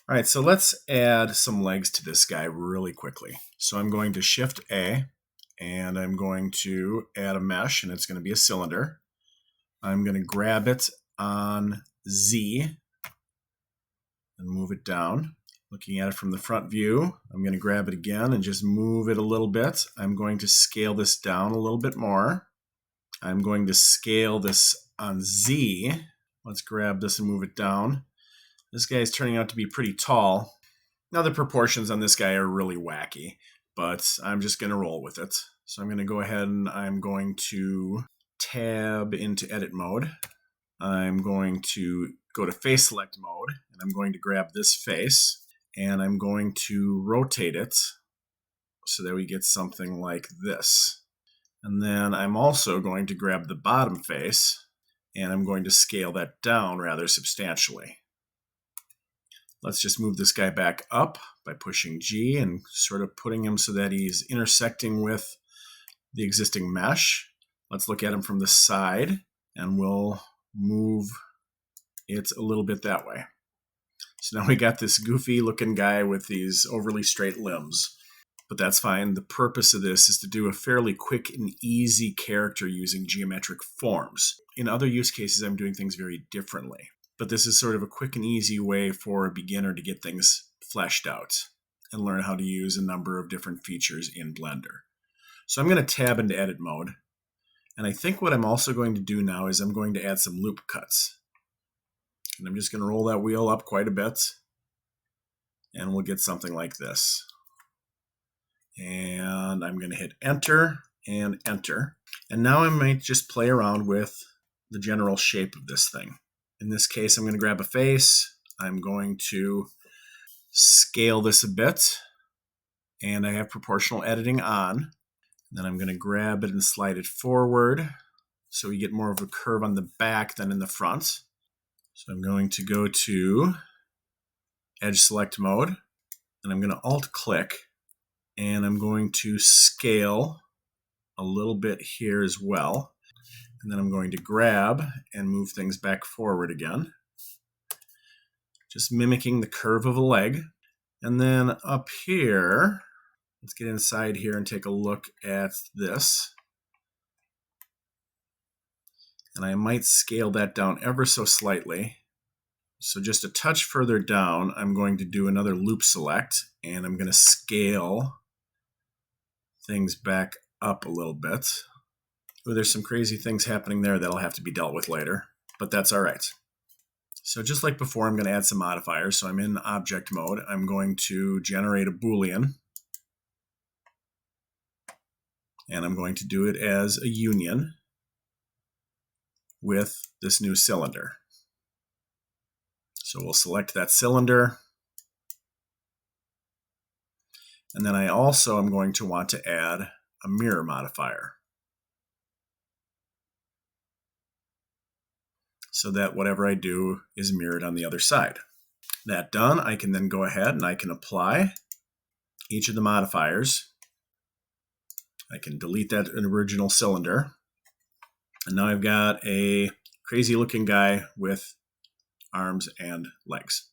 All right, so let's add some legs to this guy really quickly. So I'm going to Shift A, and I'm going to add a mesh, and it's going to be a cylinder. I'm going to grab it on Z and move it down. Looking at it from the front view, I'm going to grab it again and just move it a little bit. I'm going to scale this down a little bit more. I'm going to scale this on Z. Let's grab this and move it down. This guy is turning out to be pretty tall. Now the proportions on this guy are really wacky, but I'm just going to roll with it. So I'm going to go ahead and I'm going to tab into edit mode. I'm going to go to face select mode, and I'm going to grab this face, and I'm going to rotate it so that we get something like this. And then I'm also going to grab the bottom face, and I'm going to scale that down rather substantially. Let's just move this guy back up by pushing G and sort of putting him so that he's intersecting with the existing mesh. Let's look at him from the side, and we'll move it a little bit that way. So now we got this goofy looking guy with these overly straight limbs, but that's fine. The purpose of this is to do a fairly quick and easy character using geometric forms. In other use cases, I'm doing things very differently, but this is sort of a quick and easy way for a beginner to get things fleshed out and learn how to use a number of different features in Blender. So I'm going to tab into edit mode. And I think what I'm also going to do now is I'm going to add some loop cuts. And I'm just going to roll that wheel up quite a bit, and we'll get something like this. And I'm going to hit enter and enter. And now I might just play around with the general shape of this thing. In this case, I'm going to grab a face. I'm going to scale this a bit, and I have proportional editing on. Then I'm going to grab it and slide it forward so we get more of a curve on the back than in the front. So I'm going to go to edge select mode, and I'm going to alt click, and I'm going to scale a little bit here as well. And then I'm going to grab and move things back forward again, just mimicking the curve of a leg. And then up here, let's get inside here and take a look at this. And I might scale that down ever so slightly. So just a touch further down, I'm going to do another loop select, and I'm going to scale things back up a little bit. Ooh, there's some crazy things happening there that'll have to be dealt with later, but that's all right. So just like before, I'm going to add some modifiers. So I'm in object mode. I'm going to generate a Boolean, and I'm going to do it as a union with this new cylinder. So we'll select that cylinder. And then I also am going to want to add a mirror modifier, so that whatever I do is mirrored on the other side. That done, I can then go ahead and I can apply each of the modifiers. I can delete that original cylinder. And now I've got a crazy looking guy with arms and legs.